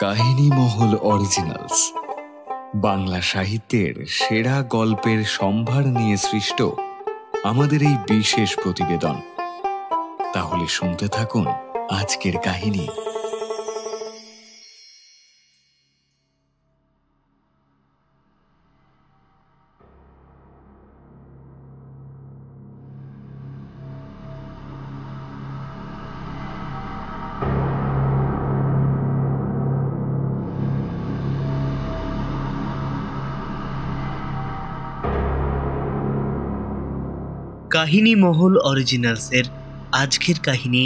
কাহিনী মহল অরিজিনালস বাংলা সাহিত্যের সেরা গল্পের সম্ভার নিয়ে সৃষ্ট আমাদের এই বিশেষ প্রতিবেদন। তাহলে শুনতে থাকুন আজকের কাহিনী। কাহিনী মহল অরিজিনালসের আজকের কাহিনী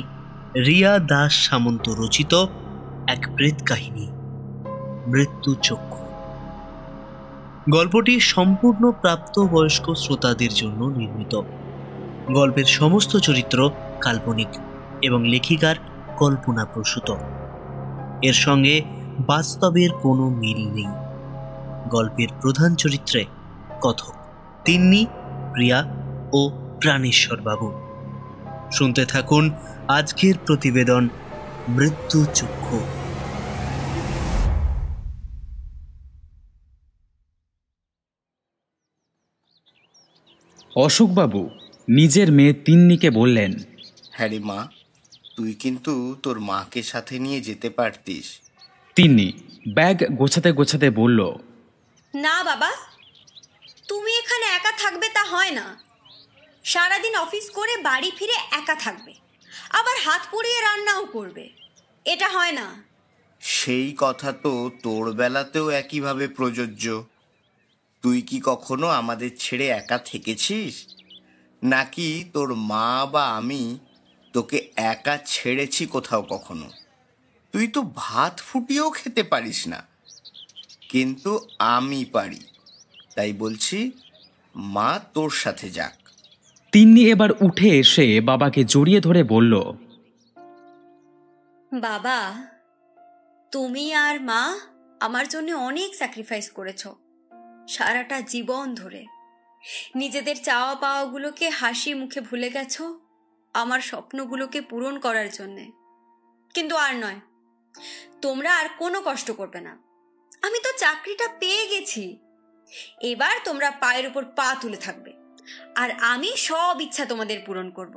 রিয়া দাস সামন্ত রচিত এক প্রেত কাহিনী, মৃত্যু চক্ষু। গল্পটি সম্পূর্ণ প্রাপ্তবয়স্ক শ্রোতাদের জন্য নির্মিত। গল্পের সমস্ত চরিত্র কাল্পনিক এবং লেখিকার কল্পনাপ্রসূত। এর সঙ্গে বাস্তবের কোনো মিল নেই। গল্পের প্রধান চরিত্রে কথক, তিন্নি, প্রিয়া ও প্রাণেশ্বর বাবু। শুনতে থাকুন আজকের প্রতিবেদন মৃত্যু চক্ষু। অশোকবাবু নিজের মেয়ে তিন্নিকে বললেন, হ্যাঁ রে মা, তুই কিন্তু তোর মাকে সাথে নিয়ে যেতে পারতিস। তিন্নি ব্যাগ গোছাতে গোছাতে বলল, না বাবা, তুমি এখানে একা থাকবে তা হয় না। সারাদিন অফিস করে বাড়ি ফিরে একা থাকবে, আবার হাত পুড়িয়ে রান্নাও করবে, এটা হয় না। সেই কথা তো তোর বেলাতেও একইভাবে প্রযোজ্য। তুই কি কখনো আমাদের ছেড়ে একা থেকেছিস, নাকি তোর মা বা আমি তোকে একা ছেড়েছি কোথাও কখনো? তুই তো ভাত ফুটিয়েও খেতে পারিস না, কিন্তু আমি পারি। তাই বলছি, মা তোর সাথে যাক। তিন্নি এবার উঠে এসে বাবাকে জড়িয়ে ধরে বলল, বাবা, তুমি আর মা আমার জন্য অনেক স্যাক্রিফাইস করেছো সারাটা জীবন ধরে। নিজেদের চাওয়া পাওয়াগুলোকে হাসি মুখে ভুলে গেছো আমার স্বপ্নগুলোকে পূরণ করার জন্যে। কিন্তু আর নয়, তোমরা আর কোনো কষ্ট করবে না। আমি তো চাকরিটা পেয়ে গেছি। এবার তোমরা পায়ের উপর পা তুলে থাকবে, আর আমি সব ইচ্ছা তোমাদের পূরণ করব।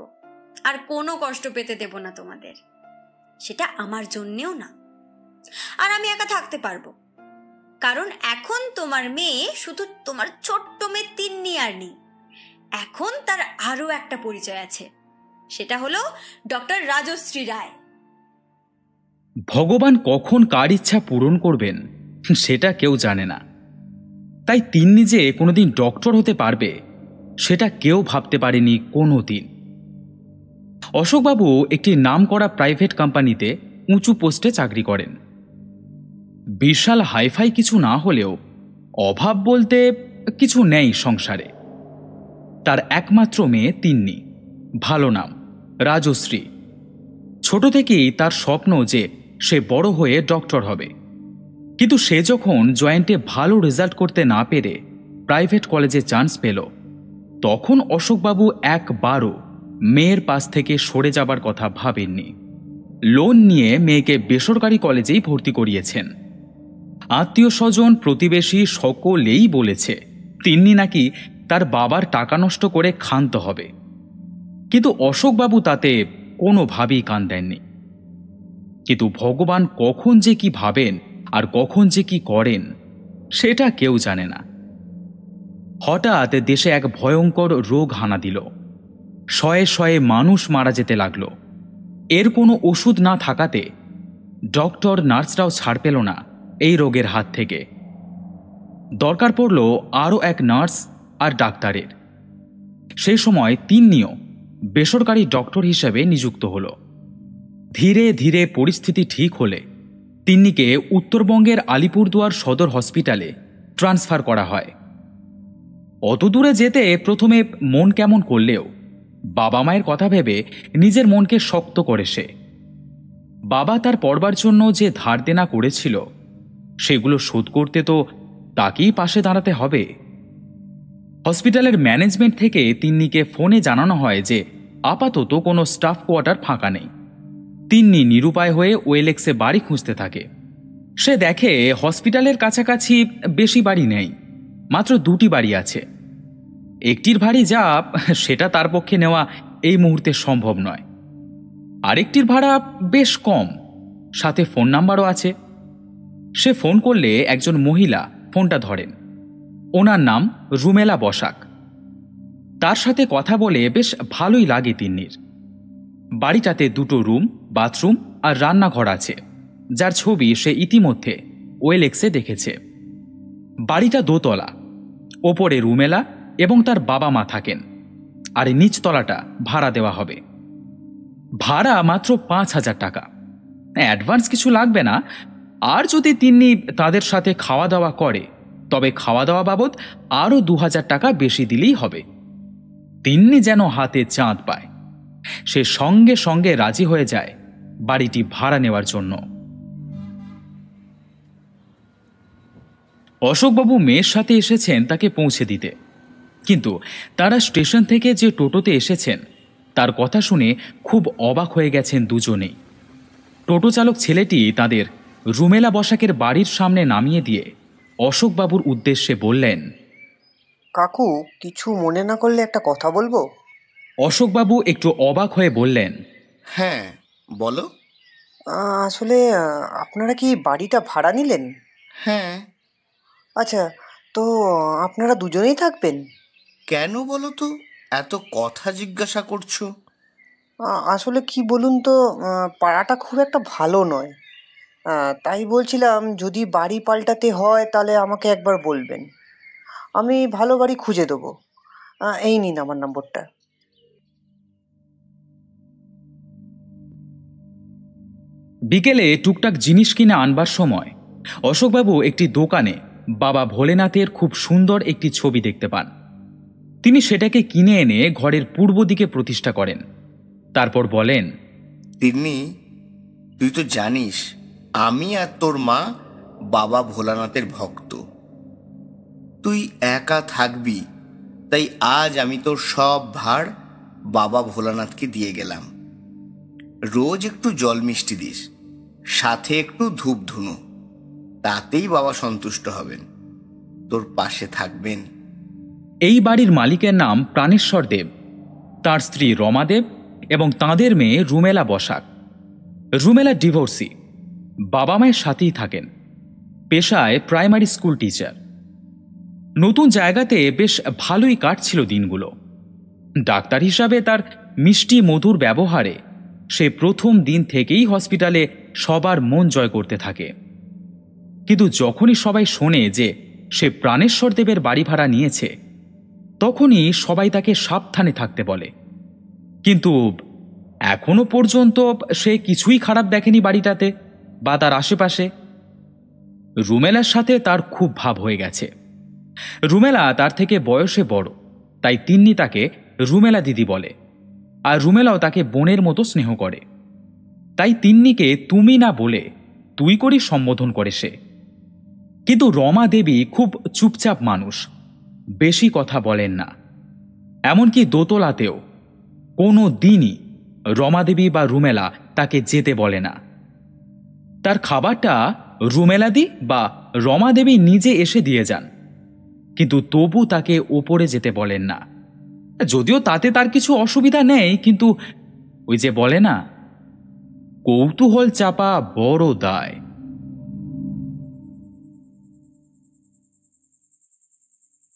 আর কোনো কষ্ট পেতে দেব না তোমাদের, সেটা আমার জন্যেও না। আর আমি একা থাকতে পারবো, কারণ এখন তোমার মেয়ে শুধু তোমার ছোট্ট মেয়ে তিন্নি আর নেই। এখন তার আরো একটা পরিচয় আছে, সেটা হলো ডক্টর রাজশ্রী রায়। ভগবান কখন কার ইচ্ছা পূরণ করবেন সেটা কেউ জানে না। তাই তিন্নি যে কোনোদিন ডক্টর হতে পারবে সেটা কেউ ভাবতে পারেনি কোনো দিন। অশোকবাবু একটি নামকরা প্রাইভেট কোম্পানিতে উঁচু পোস্টে চাকরি করেন। বিশাল হাইফাই কিছু না হলেও অভাব বলতে কিছু নেই সংসারে। তার একমাত্র মেয়ে তিন্নি, ভালো নাম রাজশ্রী। ছোট থেকেই তার স্বপ্ন যে সে বড় হয়ে ডক্টর হবে। কিন্তু সে যখন জয়েন্টে ভালো রেজাল্ট করতে না পেরে প্রাইভেট কলেজে চান্স পেল, তখন অশোকবাবু একবারও মেয়ের পাশ থেকে সরে যাবার কথা ভাবেননি। লোন নিয়ে মেয়েকে বেসরকারি কলেজেই ভর্তি করিয়েছেন। আত্মীয় স্বজন, প্রতিবেশী সকলেই বলেছে তিন্নি নাকি তার বাবার টাকা নষ্ট করে ক্ষান্ত হবে। কিন্তু অশোকবাবু তাতে কোনোভাবেই কান দেননি। কিন্তু ভগবান কখন যে কি ভাবেন আর কখন যে কি করেন সেটা কেউ জানে না। হঠাৎ দেশে এক ভয়ঙ্কর রোগ হানা দিল। শয়ে শয়ে মানুষ মারা যেতে লাগলো। এর কোনো ওষুধ না থাকাতে ডক্টর নার্সরাও ছাড় পেল না এই রোগের হাত থেকে। দরকার পড়ল আরও এক নার্স আর ডাক্তারের। সেই সময় তিন্নিও বেসরকারি ডক্টর হিসেবে নিযুক্ত হল। ধীরে ধীরে পরিস্থিতি ঠিক হলে তিন্নিকে উত্তরবঙ্গের আলিপুরদুয়ার সদর হসপিটালে ট্রান্সফার করা হয়। অত দূরে যেতে প্রথমে মন কেমন করলেও বাবা মায়ের কথা ভেবে নিজের মনকে শক্ত করে সে। বাবা তার পড়বার জন্য যে ধার দেনা করেছিল সেগুলো শোধ করতে তো তাকেই পাশে দাঁড়াতে হবে। হসপিটালের ম্যানেজমেন্ট থেকে তিন্নিকে ফোনে জানানো হয় যে আপাতত কোনো স্টাফ কোয়ার্টার ফাঁকা নেই। তিন্নি নিরুপায় হয়ে ওয়েলেক্সে বাড়ি খুঁজতে থাকে। সে দেখে হসপিটালের কাছাকাছি বেশি বাড়ি নেই, মাত্র 2টি বাড়ি আছে। একটির ভাড়ি যা সেটা তার পক্ষে নেওয়া এই মুহূর্তে সম্ভব নয়। আরেকটির ভাড়া বেশ কম, সাথে ফোন নাম্বারও আছে। সে ফোন করলে একজন মহিলা ফোনটা ধরেন। ওনার নাম রুমেলা বসাক। তার সাথে কথা বলে বেশ ভালোই লাগে তিন্নির। বাড়িটাতে 2টো রুম, বাথরুম আর রান্নাঘর আছে, যার ছবি সে ইতিমধ্যে ওয়েলএক্সে দেখেছে। বাড়িটা 2 তলা। ওপরে রুমেলা এবং তার বাবা মা থাকেন, আর নিচতলাটা ভাড়া দেওয়া হবে। ভাড়া মাত্র 5,000 টাকা। অ্যাডভান্স কিছু লাগবে না, আর যদি তিন্নি তাদের সাথে খাওয়া দাওয়া করে তবে খাওয়া দাওয়া বাবদ আরও 2,000 টাকা বেশি দিলেই হবে। তিন্নি যেন হাতে চাঁদ পায়। সে সঙ্গে সঙ্গে রাজি হয়ে যায় বাড়িটি ভাড়া নেওয়ার জন্য। অশোকবাবু মেয়ের সাথে এসেছেন তাকে পৌঁছে দিতে, কিন্তু তারা স্টেশন থেকে যে টোটোতে এসেছেন তার কথা শুনে খুব অবাক হয়ে গেছেন দুজনেই। টোটো চালক ছেলেটি তাদের রুমেলা বসাকের বাড়ির সামনে নামিয়ে দিয়ে অশোকবাবুর উদ্দেশ্যে বললেন, কাকু, কিছু মনে না করলে একটা কথা বলবো? অশোকবাবু একটু অবাক হয়ে বললেন, হ্যাঁ বলো। আসলে আপনারা কি বাড়িটা ভাড়া নিলেন? হ্যাঁ। আচ্ছা, তো আপনারা দুজনেই থাকবেন? কেন বলো তো, এত কথা জিজ্ঞাসা করছো? আসলে কি বলুন তো, পাড়াটা খুব একটা ভালো নয়। তাই বলছিলাম, যদি বাড়ি পাল্টাতে হয় তাহলে আমাকে একবার বলবেন, আমি ভালো বাড়ি খুঁজে দেবো। এই নিন আমার নম্বরটা। বিকেলে টুকটাক জিনিস কিনে আনবার সময় অশোকবাবু একটি দোকানে বাবা ভোলেনাথের খুব সুন্দর একটি ছবি দেখতে পান। তিনি সেটাকে কিনে এনে ঘরের পূর্ব দিকে প্রতিষ্ঠা করেন। তারপর বলেন, তিন্নি, তুই তো জানিস আমি আর তোর মা বাবা ভোলানাথের ভক্ত। তুই একা থাকবি, তাই আজ আমি তোর সব ভার বাবা ভোলানাথকে দিয়ে গেলাম। রোজ একটু জল মিষ্টি দিস, সাথে একটু ধূপ ধুনো, তাতেই বাবা সন্তুষ্ট হবেন, তোর পাশে থাকবেন। এই বাড়ির মালিকের নাম প্রাণেশ্বর দেব, তার স্ত্রী রমা দেব এবং তাঁদের মেয়ে রুমেলা বসাক। রুমেলা ডিভোর্সি, বাবা মায়ের সাথেই থাকেন, পেশায় প্রাইমারি স্কুল টিচার। নতুন জায়গাতে বেশ ভালোই কাটছিল দিনগুলো। ডাক্তার হিসাবে তার মিষ্টি মধুর ব্যবহারে সে প্রথম দিন থেকেই হসপিটালে সবার মন জয় করতে থাকে। কিন্তু যখনই সবাই শোনে যে সে প্রাণেশ্বর দেবের বাড়ি ভাড়া নিয়েছে, তখনই সবাই তাকে সাবধানে থাকতে বলে। কিন্তু এখনো পর্যন্ত সে কিছুই খারাপ দেখেনি বাড়িটাতে বা তার আশেপাশে। রুমেলার সাথে তার খুব ভাব হয়ে গেছে। রুমেলা তার থেকে বয়সে বড়, তাই তিন্নি তাকে রুমেলা দিদি বলে, আর রুমেলাও তাকে বোনের মতো স্নেহ করে। তাই তিন্নিকে তুমি না বলে তুই করি সম্বোধন করে সে। কিন্তু রমা দেবী খুব চুপচাপ মানুষ, বেশি কথা বলেন না। এমনকি দোতলাতেও কোনো দিনই রমা দেবী বা রুমেলা তাকে যেতে বলে না। তার খাবারটা রুমেলাদি বা রমা দেবী নিজে এসে দিয়ে যান, কিন্তু তবু তাকে ওপরে যেতে বলেন না। যদিও তাতে তার কিছু অসুবিধা নেই, কিন্তু ওই যে বলে না, কৌতূহল চাপা বড় দায়।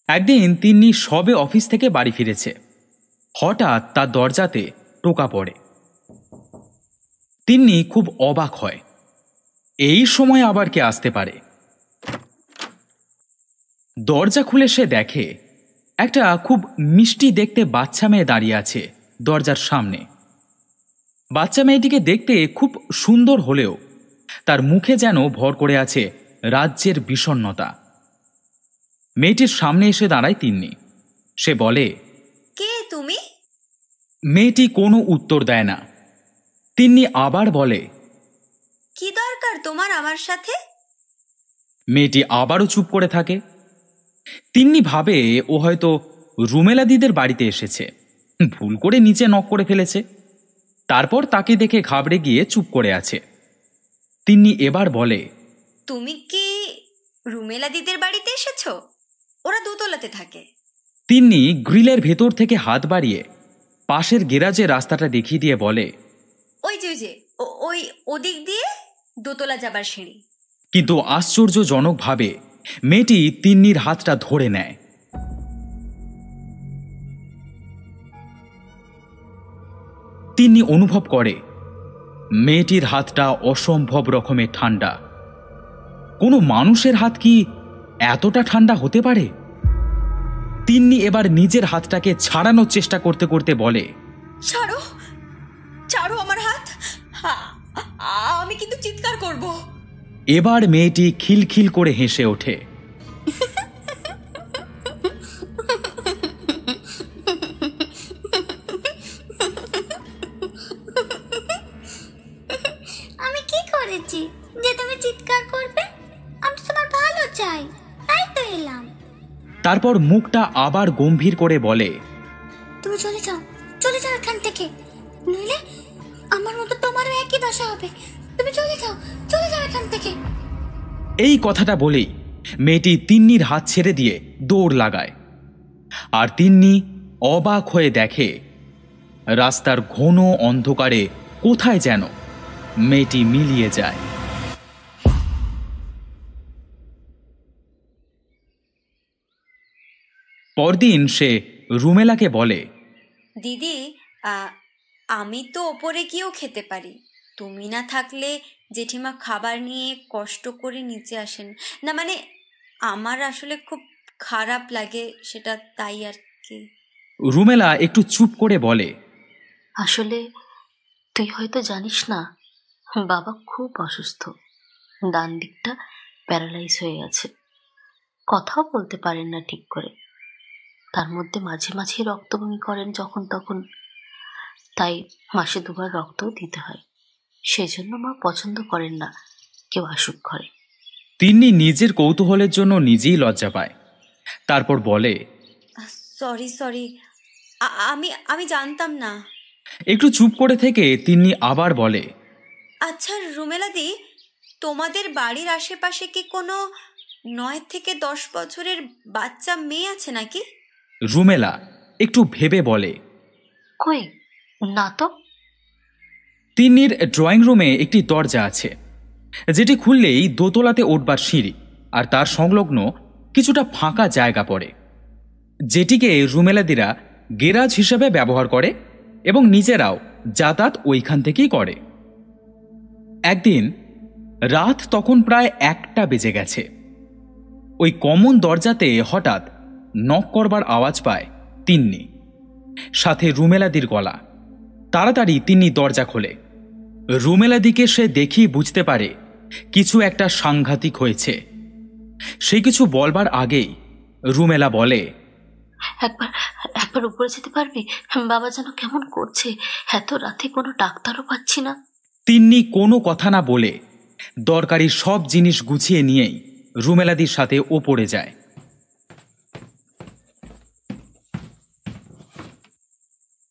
একদিন তিন্নি সবে অফিস থেকে বাড়ি ফিরেছে। হঠাৎ তার দরজাতে টোকা পড়ে। তিন্নি খুব অবাক হয়, এই সময় আবার কে আসতে পারে। দরজা খুলে সে দেখে একটা খুব মিষ্টি দেখতে বাচ্চা মেয়ে দাঁড়িয়ে আছে দরজার সামনে। বাচ্চা মেয়েটিকে দেখতে খুব সুন্দর হলেও তার মুখে যেন ভর করে আছে রাজ্যের বিষণ্ণতা। মেয়েটির সামনে এসে দাঁড়ায় তিন্নি। সে বলে, কে তুমি? মেয়েটি কোনো উত্তর দেয় না। তিন্নি আবার বলে, কি দরকার তোমার আমার সাথে? মেয়েটি আবারও চুপ করে থাকে। তিন্নি ভাবে ও হয়তো রুমেলা দিদের বাড়িতে এসেছে, ভুল করে নিচে নক করে ফেলেছে। তারপর তাকে দেখে ঘাবড়ে গিয়ে চুপ করে আছে। তিন্নি এবার বলে, তুমি কি রুমেলা দিদির বাড়িতে এসেছো? ওরা দোতলাতে থাকে। তিন্নি গ্রিলের ভেতর থেকে হাত বাড়িয়ে পাশের গ্যারাজের রাস্তাটা দেখিয়ে দিয়ে বলে, ওই যে ওই ওদিক দিয়ে দোতলা যাবার সিঁড়ি। কিন্তু আশ্চর্যজনকভাবে মেয়েটি তিন্নির হাতটা ধরে নেয়। তিন্নি অনুভব করে মেয়েটির হাতটা অসম্ভব রকমের ঠান্ডা। কোনো মানুষের হাত কি এতটা ঠান্ডা হতে পারে? তিন্নি এবার নিজের হাতটাকে ছাড়ানোর চেষ্টা করতে করতে বলে, ছাড়ো ছাড়ো আমার হাত, আমি কিন্তু চিৎকার করব। এবার মেয়েটি খিলখিল করে হেসে ওঠে। আমি কি করেছি যে তুমি চিৎকার করবে? আমি তোমার ভালো চাই, তাই তো এলাম। তারপর মুখটা আবার গম্ভীর করে বলে, তুমি চলে যাও এখান থেকে, নইলে আমার মতো তোমারও একই দশা হবে। তুমি চলে যাও এখান থেকে। এই কথাটা বলেই মেয়েটি তিন্নির হাত ছেড়ে দিয়ে দৌড় লাগায়। আর তিন্নি অবাক হয়ে দেখে রাস্তার ঘন অন্ধকারে কোথায় যেন মেয়েটি মিলিয়ে যায়। পরদিন সে রুমেলাকে বলে, দিদি, আমি তো ওপরে গিয়েও খেতে পারি। তুমি না থাকলে জেঠিমা খাবার নিয়ে কষ্ট করে নিচে আসেন না, মানে আমার আসলে খুব খারাপ লাগে সেটা, তাই আর কি। রুমেলা একটু চুপ করে বলে, আসলে তুই হয়তো জানিস না, বাবা খুব অসুস্থ, ডান দিকটা প্যারালাইজ হয়ে গেছে, কথাও বলতে পারেন না ঠিক করে। তার মধ্যে মাঝে মাঝে রক্তবমি করেন যখন তখন, তাই মাসে 2 বার রক্তও দিতে হয়। সেজন্য মা পছন্দ করেন না কেউ আসুক ঘরে। তিন্নি নিজের কৌতূহলের জন্য নিজেই লজ্জা পায়। তারপর বলে, সরি, আমি জানতাম না। একটু চুপ করে থেকে তিন্নি আবার বলে, আচ্ছা রুমেলাদি, তোমাদের বাড়ির আশেপাশে কি কোনো 9 থেকে 10 বছরের বাচ্চা মেয়ে আছে নাকি? রুমেলা একটু ভেবে বলে, কই না তো। তিন্নির ড্রয়িং রুমে একটি দরজা আছে, যেটি খুললেই দোতলাতে উঠবার সিঁড়ি আর তার সংলগ্ন কিছুটা ফাঁকা জায়গা পড়ে, যেটিকে রুমেলাদিরা গ্যারাজ হিসেবে ব্যবহার করে এবং নিজেরাও যাতায়াত ওইখান থেকেই করে। একদিন রাত তখন প্রায় 1টা বেজে গেছে। ওই কমন দরজাতে হঠাৎ নক করবার আওয়াজ পায় তিন্নি, সাথে রুমেলাদির গলা। তাড়াতাড়ি তিন্নি দরজা খোলে। রুমেলাদিকে সে দেখি বুঝতে পারে কিছু একটা সাংঘাতিক হয়েছে। সে কিছু বলবার আগেই রুমেলা বলে, একবার উপরে যেতে পারবি? বাবা যেন কেমন করছে, এত রাতে কোনো ডাক্তারও পাচ্ছি না। তিন্নি কোনো কথা না বলে দরকারি সব জিনিস গুছিয়ে নিয়েই রুমেলাদির সাথে ওপরে যায়।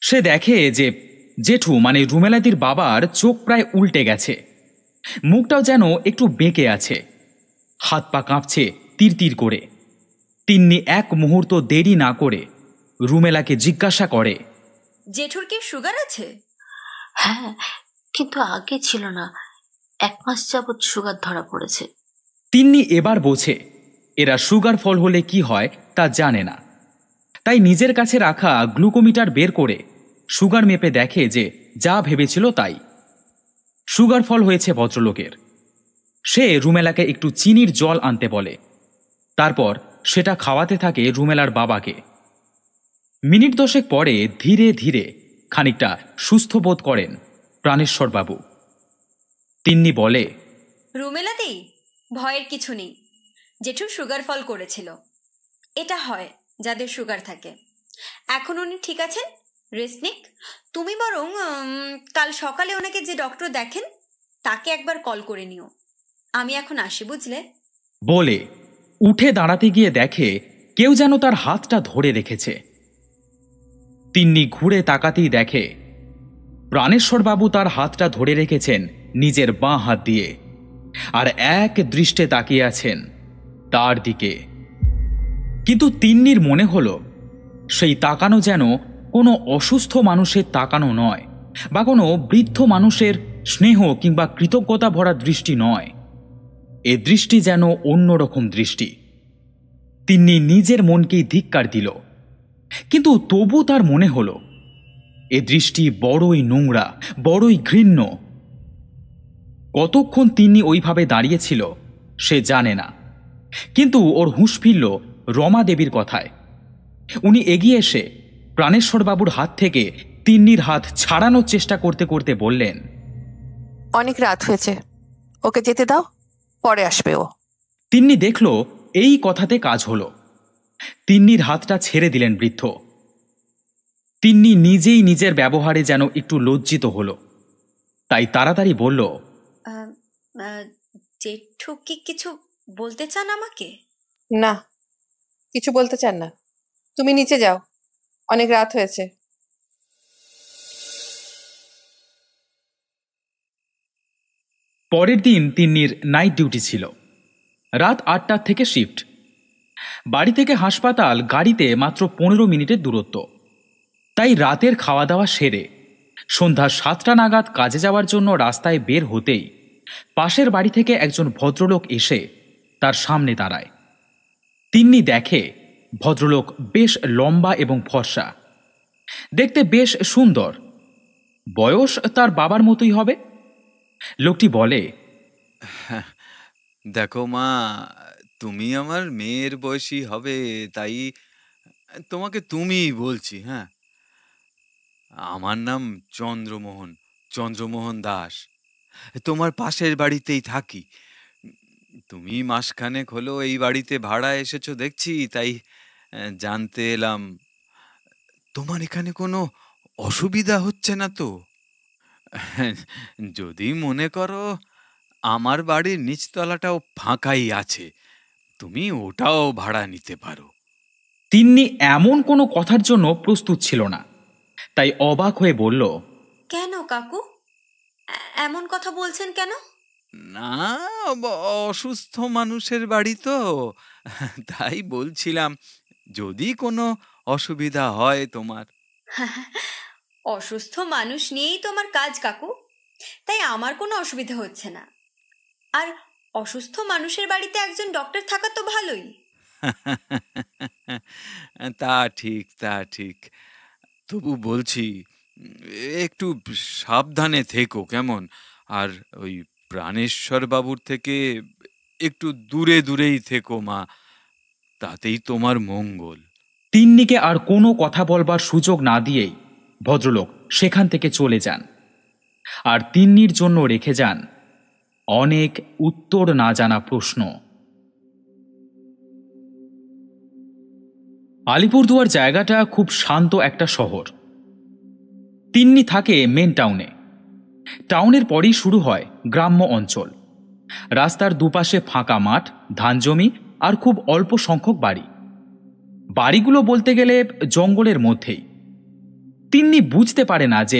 সে দেখে যে জেঠু মানে রুমেলাদির বাবার চোখ প্রায় উল্টে গেছে, মুখটাও যেন একটু বেঁকে আছে, হাত পা কাঁপছে তীর করে। তিন্নি এক মুহূর্ত দেরি না করে রুমেলাকে জিজ্ঞাসা করে, জেঠুর কি সুগার আছে? হ্যাঁ, কিন্তু আগে ছিল না, 1 মাস যাবৎ সুগার ধরা পড়েছে। তিন্নি এবার বোঝে এরা সুগার ফল হলে কি হয় তা জানে না, তাই নিজের কাছে রাখা গ্লুকোমিটার বের করে সুগার মেপে দেখে যে যা ভেবেছিল তাই। সুগার ফল হয়েছে ভদ্রলোকের। সে রুমেলাকে একটু চিনির জল আনতে বলে, তারপর সেটা খাওয়াতে থাকে রুমেলার বাবাকে। মিনিট 10 পরে ধীরে ধীরে খানিকটা সুস্থ বোধ করেন প্রাণেশ্বরবাবু। তিন্নি বলে, রুমেলাদি, ভয়ের কিছু নেই, জেঠুর সুগার ফল করেছিল। এটা হয় যাদের সুগার থাকে। এখন উনি ঠিক আছেন, রেস্ট নিক। তুমি বরং কাল সকালে ওনাকে যে ডক্টর দেখেন তাকে একবার কল করে নিও। আমি এখন আসি, বুঝলে? বলে উঠে দাঁড়াতে গিয়ে দেখে কেউ যেন তার হাতটা ধরে রেখেছে। তিন্নি ঘুরে তাকাতেই দেখে প্রাণেশ্বরবাবু তার হাতটা ধরে রেখেছেন নিজের বাঁ হাত দিয়ে, আর এক দৃষ্টে তাকিয়ে আছেন তার দিকে। কিন্তু তিন্নির মনে হলো সেই তাকানো যেন কোনো অসুস্থ মানুষের তাকানো নয়, বা কোনো বৃদ্ধ মানুষের স্নেহ কিংবা কৃতজ্ঞতা ভরা দৃষ্টি নয়। এ দৃষ্টি যেন অন্যরকম দৃষ্টি। তিন্নি নিজের মনকেই ধিক্কার দিল, কিন্তু তবু তার মনে হলো এ দৃষ্টি বড়ই নোংরা, বড়ই ঘৃণ্য। কতক্ষণ তিন্নি ওইভাবে দাঁড়িয়েছিল সে জানে না, কিন্তু ওর হুঁশ ফিরল রমা দেবীর কথায়। উনি এগিয়ে এসে প্রাণেশ্বরবাবুর হাত থেকে তিন্নির হাত ছাড়ানোর চেষ্টা করতে করতে বললেন, অনেক রাত হয়েছে, ওকে যেতে দাও, পরে আসবে ও। তিন্নি দেখল এই কথাতে কাজ হলো। তিন্নির হাতটা ছেড়ে দিলেন বৃদ্ধ। তিন্নি নিজেই নিজের ব্যবহারে যেন একটু লজ্জিত হলো, তাই তাড়াতাড়ি বলল, জেঠু কি কিছু বলতে চান আমাকে? না, কিছু বলতে চান না, তুমি নিচে যাও, অনেক রাত হয়েছে। পরের দিন তিন্নির নাইট ডিউটি ছিল। রাত 8টা থেকে শিফট। বাড়ি থেকে হাসপাতাল গাড়িতে মাত্র 15 মিনিটের দূরত্ব। তাই রাতের খাওয়া দাওয়া সেরে সন্ধ্যা 7টা নাগাদ কাজে যাওয়ার জন্য রাস্তায় বের হতেই পাশের বাড়ি থেকে একজন ভদ্রলোক এসে তার সামনে দাঁড়ায়। তিন্নি দেখে ভদ্রলোক বেশ লম্বা এবং ফর্সা, দেখতে বেশ সুন্দর, বয়স তার বাবার মতোই হবে। লোকটি বলে, দেখো মা, তুমি আমার মেয়ের বয়সী হবে, তাই তোমাকে তুমিই বলছি। হ্যাঁ, আমার নাম চন্দ্রমোহন দাস। তোমার পাশের বাড়িতেই থাকি। তুমি মাসখানেক হলো এই বাড়িতে ভাড়া এসেছো দেখছি, তাই জানতে এলাম তোমার এখানে কোনো অসুবিধা হচ্ছে না তো? যদি মনে করো, আমার বাড়ির নিচতলাটাও ফাঁকাই আছে, তুমি ওটাও ভাড়া নিতে পারো। তিন্নি এমন কোনো কথার জন্য প্রস্তুত ছিল না, তাই অবাক হয়ে বলল, কেন কাকু এমন কথা বলছেন কেন? না, অসুস্থ মানুষের বাড়ি তো, তাই বলছিলাম যদি কোনো অসুবিধা হয় তোমার। অসুস্থ মানুষ নিয়েই তো আমার কাজ কাকু, তাই আমার কোনো অসুবিধা হচ্ছে না। আর অসুস্থ মানুষের বাড়িতে একজন ডক্টর থাকা তো ভালোই। তা ঠিক, তবু বলছি একটু সাবধানে থেকো, কেমন? আর ওই প্রাণেশ্বর বাবুর থেকে একটু দূরেই থেকো মা, তাতেই তোমার মঙ্গল। তিন্নিকে আর কোনো কথা বলবার সুযোগ না দিয়েই ভদ্রলোক সেখান থেকে চলে যান, আর তিন্নির জন্য রেখে যান অনেক উত্তর না জানা প্রশ্ন। আলিপুরদুয়ার জায়গাটা খুব শান্ত একটা শহর। তিন্নি থাকে মেন টাউনে। টাউনের পরেই শুরু হয় গ্রাম্য অঞ্চল। রাস্তার দুপাশে ফাঁকা মাঠ, ধান জমি আর খুব অল্প সংখ্যক বাড়ি। বাড়িগুলো বলতে গেলে জঙ্গলের মধ্যেই। তিন্নি বুঝতে পারে না যে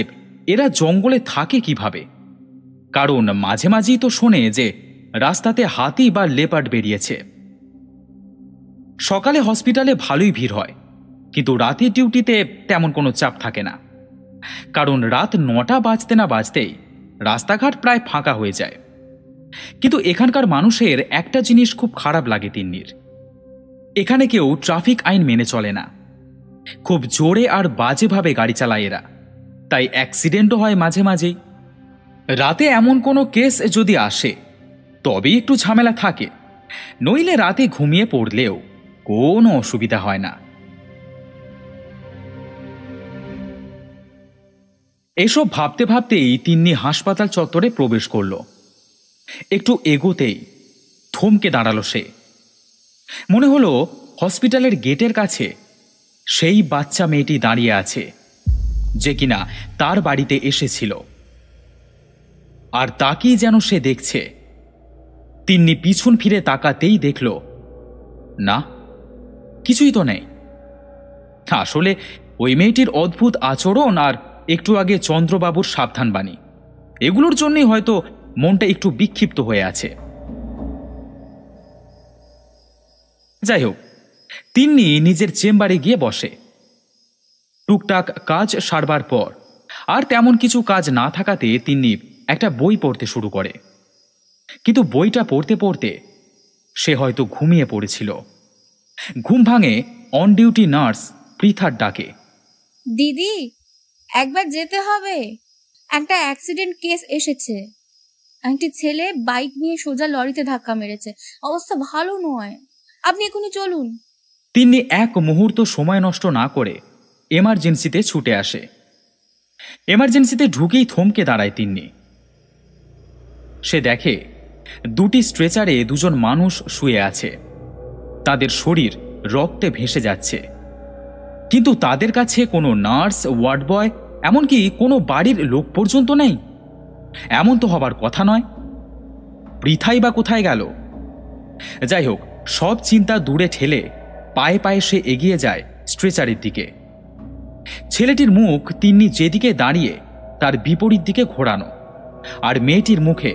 এরা জঙ্গলে থাকে কিভাবে, কারণ মাঝে মাঝেই তো শোনে যে রাস্তাতে হাতি বা লেপার্ড বেরিয়েছে। সকালে হসপিটালে ভালোই ভিড় হয়, কিন্তু রাতের ডিউটিতে তেমন কোনো চাপ থাকে না, কারণ রাত 9টা বাজতে না বাজতেই রাস্তাঘাট প্রায় ফাঁকা হয়ে যায়। কিন্তু এখানকার মানুষের একটা জিনিস খুব খারাপ লাগে তিন্নির, এখানে কেউ ট্রাফিক আইন মেনে চলে না। খুব জোরে আর বাজেভাবে গাড়ি চালায় এরা, তাই অ্যাক্সিডেন্টও হয় মাঝে মাঝেই। রাতে এমন কোনো কেস যদি আসে তবেই একটু ঝামেলা থাকে, নইলে রাতে ঘুমিয়ে পড়লেও কোনো অসুবিধা হয় না। এসব ভাবতে ভাবতেই তিন্নি হাসপাতাল চত্বরে প্রবেশ করল। একটু এগোতেই থমকে দাঁড়ালো সে। মনে হলো হসপিটালের গেটের কাছে সেই বাচ্চা মেয়েটি দাঁড়িয়ে আছে যে কিনা তার বাড়িতে এসেছিল, আর তাকেই যেন সে দেখছে। তিন্নি পিছন ফিরে তাকাতেই দেখল, না, কিছুই তো নেই। আসলে ওই মেয়েটির অদ্ভুত আচরণ আর একটু আগে চন্দ্রবাবুর সাবধানবাণী, এগুলোর জন্যই হয়তো মনটা একটু বিক্ষিপ্ত হয়ে আছে। যাই হোক, তিন্নি নিজের চেম্বারে গিয়ে বসে। টুকটাক কাজ সারবার পর আর তেমন কিছু কাজ না থাকাতে তিন্নি একটা বই পড়তে শুরু করে। কিন্তু বইটা পড়তে পড়তে সে হয়তো ঘুমিয়ে পড়েছিল। ঘুম ভাঙে অন ডিউটি নার্স পৃথার ডাকে। দিদি, একবার যেতে হবে, একটা অ্যাক্সিডেন্ট কেস এসেছে। একটি ছেলে বাইক নিয়ে সোজা লরিতে ধাক্কা মেরেছে, অবস্থা ভালো নয়, আপনি এখনই চলুন। তিন্নি এক মুহূর্ত সময় নষ্ট না করে এমার্জেন্সিতে ছুটে আসে। এমার্জেন্সিতে ঢুকেই থমকে দাঁড়ায় তিন্নি। সে দেখে দুটি স্ট্রেচারে দুজন মানুষ শুয়ে আছে, তাদের শরীর রক্তে ভেসে যাচ্ছে, কিন্তু তাদের কাছে কোনো নার্স, ওয়ার্ড বয়, এমনকি কোনো বাড়ির লোক পর্যন্ত নেই। এমন তো হবার কথা নয়। পৃথাই বা কোথায় গেল? যাই হোক, সব চিন্তা দূরে ঠেলে পায়ে পায়ে সে এগিয়ে যায় স্ট্রেচারের দিকে। ছেলেটির মুখ তিন্নি যেদিকে দাঁড়িয়ে তার বিপরীত দিকে ঘোরানো, আর মেয়েটির মুখে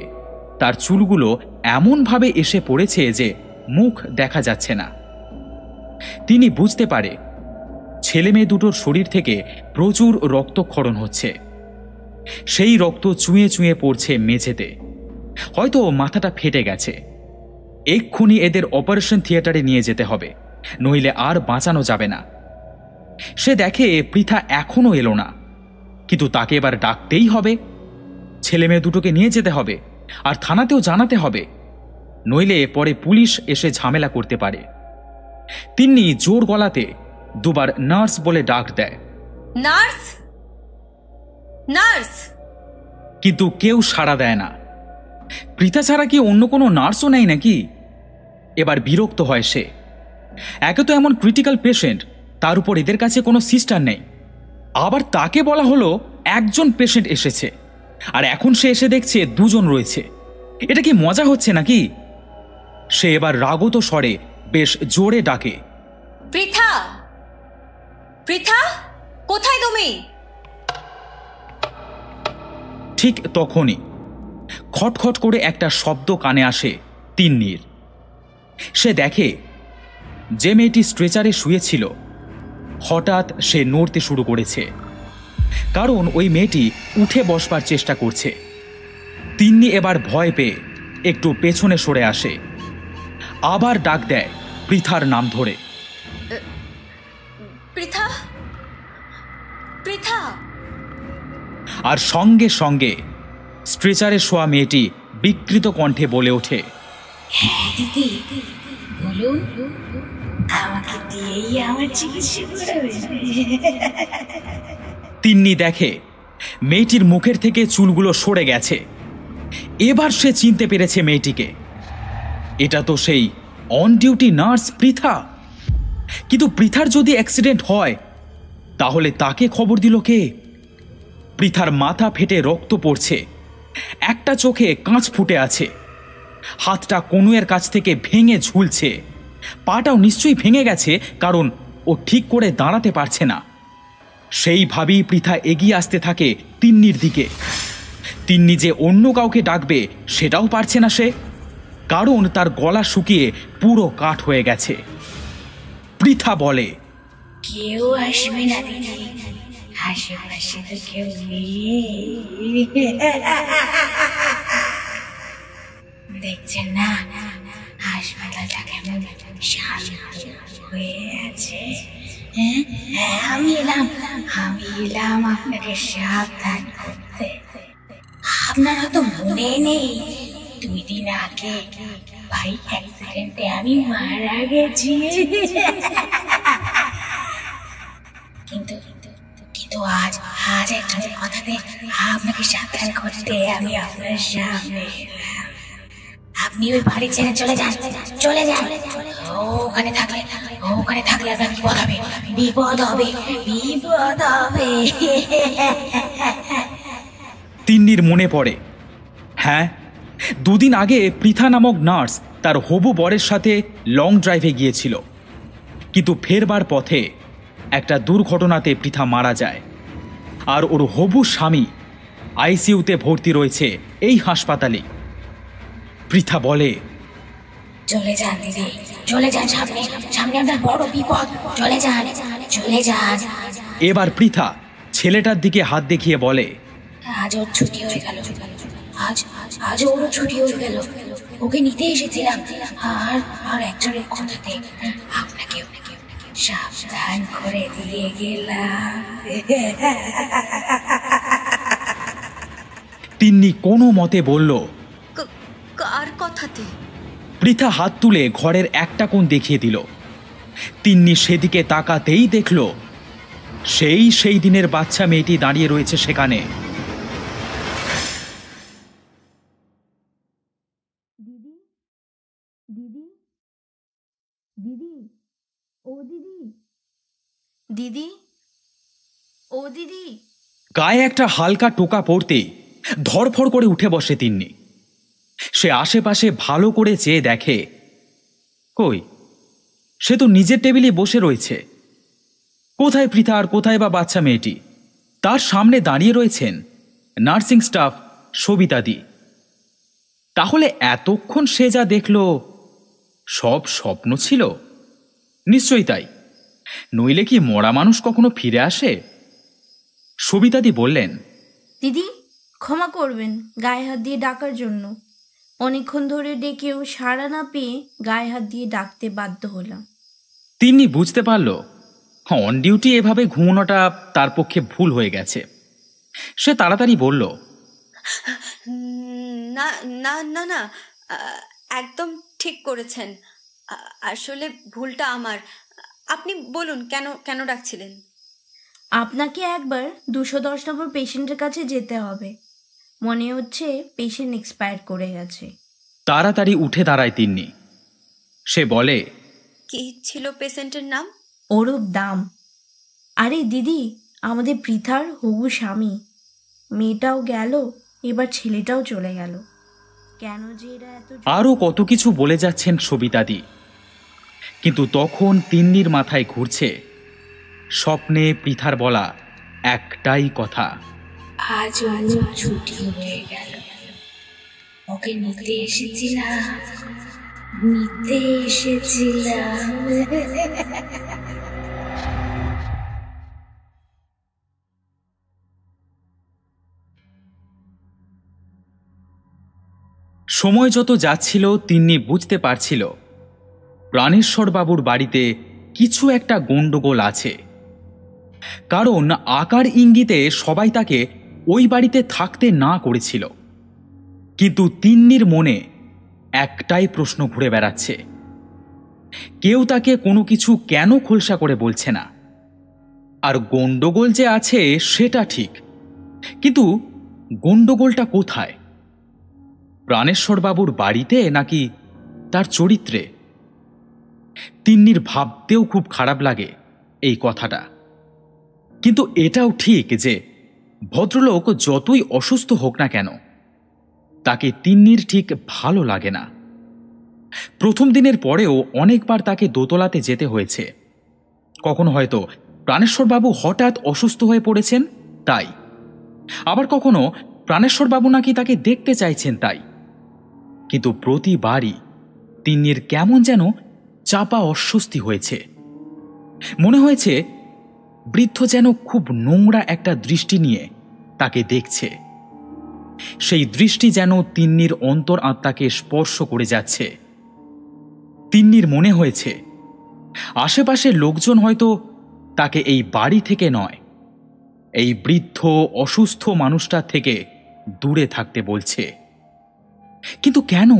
তার চুলগুলো এমনভাবে এসে পড়েছে যে মুখ দেখা যাচ্ছে না। তিনি বুঝতে পারে ছেলে মেয়ে দুটোর শরীর থেকে প্রচুর রক্তক্ষরণ হচ্ছে। সেই রক্ত চুঁয়ে চুঁয়ে পড়ছে মেঝেতে। হয়তো মাথাটা ফেটে গেছে। এক্ষুনি এদের অপারেশন থিয়েটারে নিয়ে যেতে হবে, নইলে আর বাঁচানো যাবে না। সে দেখে পৃথা এখনো এলো না, কিন্তু তাকে এবার ডাকতেই হবে। ছেলে মেয়ে দুটোকে নিয়ে যেতে হবে, আর থানাতেও জানাতে হবে, নইলে পরে পুলিশ এসে ঝামেলা করতে পারে। তিন্নি জোর গলাতে দুবার নার্স বলে ডাক দেয়, নার্স, নার্স। কিন্তু কেউ সাড়া দেয় না। পৃথা ছাড়া কি অন্য কোনো নার্সও নেই নাকি? এবার বিরক্ত হয় সে। একে তো এমন ক্রিটিক্যাল পেশেন্ট, তার উপর এদের কাছে কোনো সিস্টার নেই। আবার তাকে বলা হলো একজন পেশেন্ট এসেছে, আর এখন সে এসে দেখছে দুজন রয়েছে। এটা কি মজা হচ্ছে নাকি? সে এবার রাগত স্বরে বেশ জোরে ডাকে, পৃথা, পৃথা, কোথায় তুমি? ঠিক তখনই খটখট করে একটা শব্দ কানে আসে তিন্নির। সে দেখে যে মেয়েটি স্ট্রেচারে শুয়েছিল হঠাৎ সে নড়তে শুরু করেছে, কারণ ওই মেয়েটি উঠে বসবার চেষ্টা করছে। তিন্নি এবার ভয় পেয়ে একটু পেছনে সরে আসে, আবার ডাক দেয় পৃথার নাম ধরে, পৃথা, পৃথা। আর সঙ্গে সঙ্গে স্ট্রেচারে শোয়া মেয়েটি বিকৃত কণ্ঠে বলে ওঠে, হ্যাঁ দিদি, বলুন, আমাকে দিয়েই আমার চিকিৎসা করাবে। তিন্নি দেখে মেয়েটির মুখের থেকে চুলগুলো সরে গেছে। এবার সে চিনতে পেরেছে মেয়েটিকে। এটা তো সেই অন ডিউটি নার্স পৃথা। কিন্তু পৃথার যদি অ্যাক্সিডেন্ট হয় তাহলে তাকে খবর দিল কে? পৃথার মাথা ফেটে রক্ত পড়ছে, একটা চোখে কাঁচ ফুটে আছে, হাতটা কনুয়ের কাছ থেকে ভেঙে ঝুলছে, পাটাও নিশ্চয়ই ভেঙে গেছে, কারণ ও ঠিক করে দাঁড়াতে পারছে না। সেইভাবেই পৃথা এগিয়ে আসতে থাকে তিন্নির দিকে। তিন্নি যে অন্য কাউকে ডাকবে সেটাও পারছে না সে, কারণ তার গলা শুকিয়ে পুরো কাঠ হয়ে গেছে। পৃথা বলে, কেউ আসবে না দিদি, আশেপাশে তো কেউ নেই। দেখছেন না হাসপাতালটা কেমন শান্ত হয়ে আছে? আমি এলাম আপনাকে সাবধান করতে। আপনার তো মনে নেই 2 দিন আগে বাইক অ্যাক্সিডেন্টে আমি মারা গেছি। কিন্তু আজ একটা কথাতে আপনাকে সাবধান করতে আমি আপনার সামনে। আপনি ওই বাড়ি ছেড়ে চলে যান। ওখানে থাকলে আপনার বিপদ হবে। তিন্নির মনে পড়ে, হ্যাঁ, 2 দিন আগে পৃথা নামক নার্স তার হবু বরের সাথে লং ড্রাইভে গিয়েছিল, কিন্তু ফেরবার পথে একটা দুর্ঘটনাতে পৃথা মারা যায়, আর ওর হবু স্বামী আইসিইউতে ভর্তি রয়েছে এই হাসপাতালে। পৃথা বলে, চলে যান দিদি, চলে যান, সামনে সামনে আপনার বড় বিপদ, চলে যান, চলে যান। এবার পৃথা ছেলেটার দিকে হাত দেখিয়ে বলে, আজ ওর ছুটি হয়ে গেল, আজ ওরও ছুটি হয়ে গেল। ওকে নিতে এসেছিলাম, আর একজনের কথাতে আপনাকে সাবধান করে দিয়ে গেলাম। তিন্নি কোনো মতে বলল, কার কথাতে? পৃথা হাত তুলে ঘরের একটা কোণ দেখিয়ে দিল। তিন্নি সেদিকে তাকাতেই দেখল সেই দিনের বাচ্চা মেয়েটি দাঁড়িয়ে রয়েছে সেখানে। দিদি, দিদি, দিদি, ও দিদি, দিদি, ও দিদি। গায়ে একটা হালকা টোকা পড়তেই ধরফর করে উঠে বসে তিন্নি। সে আশেপাশে ভালো করে চেয়ে দেখে, কই, সে তো নিজের টেবিলে বসে রয়েছে। কোথায় পৃথা আর কোথায় বা বাচ্চা মেয়েটি? তার সামনে দাঁড়িয়ে রয়েছেন নার্সিং স্টাফ সবিতাদি। তাহলে এতক্ষণ সে যা দেখল সব স্বপ্ন ছিল? নিশ্চয়ই তাই, নইলে কি মরা মানুষ কখনো ফিরে আসে? সবিতাদি বললেন, দিদি ক্ষমা করবেন গায়ে হাত দিয়ে ডাকার জন্য। অনেকক্ষণ ধরে ডেকেও সাড়া না পেয়ে গায়ে হাত দিয়ে ডাকতে বাধ্য হলাম। তিনি বুঝতে পারল অন ডিউটি এভাবে ঘুমানোটা তার পক্ষে ভুল হয়ে গেছে। সে তাড়াতাড়ি বলল, না না না না, একদম ঠিক করেছেন। আসলে ভুলটা আমার। আপনি বলুন কেন কেন ডাকছিলেন? আপনাকে একবার 210 নম্বর পেশেন্টের কাছে যেতে হবে। মনে হচ্ছে পেশেন্ট এক্সপায়ার করে গেছে। তাড়াতাড়ি উঠে দাঁড়ায় তিন্নি। সে বলে, কি ছিল পেশেন্টের নাম? অরূপ দাম। আরে দিদি, আমাদের পৃথার হবু স্বামী। মেয়েটাও গেল, এবার ছেলেটাও চলে গেল। কেন যে এরা এত... আরও কত কিছু বলে যাচ্ছেন সবিতাদি, কিন্তু তখন তিন্নির মাথায় ঘুরছে স্বপ্নে পৃথার বলা একটাই কথা, আজ ছুটি হয়ে গেল। ওকে নিতে এসেছিলাম। সময় যত যাচ্ছিল তিন্নি বুঝতে পারছিল প্রাণেশ্বর বাবুর বাড়িতে কিছু একটা গন্ডগোল আছে। কারণ আকার ইঙ্গিতে সবাই তাকে ওই বাড়িতে থাকতে না করেছিল। কিন্তু তিন্নির মনে একটাই প্রশ্ন ঘুরে বেড়াচ্ছে, কেউ তাকে কোনো কিছু কেন খোলসা করে বলছে না। আর গন্ডগোল যে আছে সেটা ঠিক, কিন্তু গন্ডগোলটা কোথায়? প্রাণেশ্বর বাবুর বাড়িতে নাকি তার চরিত্রে? তিন্নির ভাবতেও খুব খারাপ লাগে এই কথাটা। কিন্তু এটাও ঠিক যে ভদ্রলোক যতই অসুস্থ হোক না কেন, তাকে তিন্নির ঠিক ভালো লাগে না। প্রথম দিনের পরেও অনেকবার তাকে দোতলাতে যেতে হয়েছে। কখনো হয়তো প্রাণেশ্বরবাবু হঠাৎ অসুস্থ হয়ে পড়েছেন তাই, আবার কখনো প্রাণেশ্বরবাবু নাকি তাকে দেখতে চাইছেন তাই। কিন্তু প্রতিবারই তিন্নির কেমন যেন চাপা অস্বস্তি হয়েছে। মনে হয়েছে বৃদ্ধ যেন খুব নোংরা একটা দৃষ্টি নিয়ে তাকে দেখছে। সেই দৃষ্টি যেন তিন্নির অন্তর আত্মাকে স্পর্শ করে যাচ্ছে। তিন্নির মনে হয়েছে আশেপাশের লোকজন হয়তো তাকে এই বাড়ি থেকে নয়, এই বৃদ্ধ অসুস্থ মানুষটার থেকে দূরে থাকতে বলছে। কিন্তু কেন?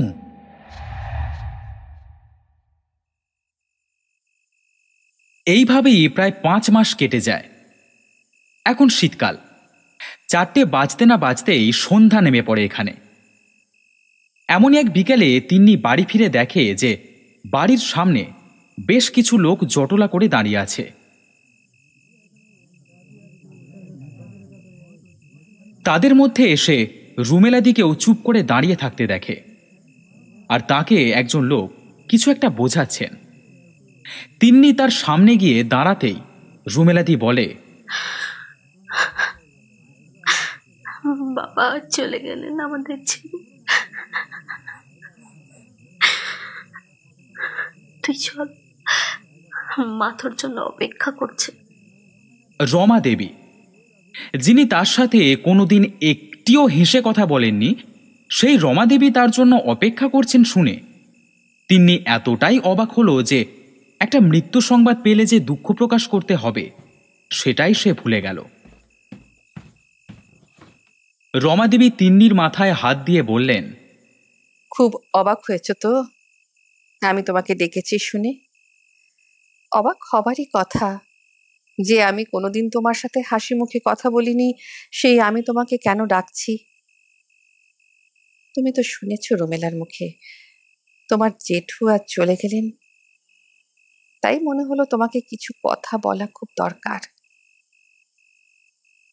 এইভাবেই প্রায় 5 মাস কেটে যায়। এখন শীতকাল, 4টে বাজতে না বাজতেই সন্ধ্যা নেমে পড়ে এখানে। এমনই এক বিকেলে তিন্নি বাড়ি ফিরে দেখে যে বাড়ির সামনে বেশ কিছু লোক জটলা করে দাঁড়িয়ে আছে। তাদের মধ্যে এসে রুমেলাদিকেও চুপ করে দাঁড়িয়ে থাকতে দেখে, আর তাকে একজন লোক কিছু একটা বোঝাচ্ছেন। তিন্নি তার সামনে গিয়ে দাঁড়াতেই রুমেলাদি বলে, বাবা চলে গেলেন আমাদের ছেড়ে। তুই চল, মা তোর জন্য অপেক্ষা করছে। রমা দেবী, যিনি তার সাথে কোনোদিন একটিও হেসে কথা বলেননি, সেই রমা দেবী তার জন্য অপেক্ষা করছেন শুনে তিন্নি এতটাই অবাক হলো যে একটা মৃত্যু সংবাদ পেলে যে দুঃখ প্রকাশ করতে হবে সেটাই সে ভুলে গেল। রমা দেবী তিন্নির মাথায় হাত দিয়ে বললেন, খুব অবাক হয়েছ তো আমি তোমাকে ডেকেছি শুনে? অবাক হবারই কথা যে আমি কোনোদিন তোমার সাথে হাসি মুখে কথা বলিনি, সেই আমি তোমাকে কেন ডাকছি। তুমি তো শুনেছ রুমেলার মুখে তোমার জেঠু আজ চলে গেলেন, তাই মনে হলো তোমাকে কিছু কথা বলা খুব দরকার।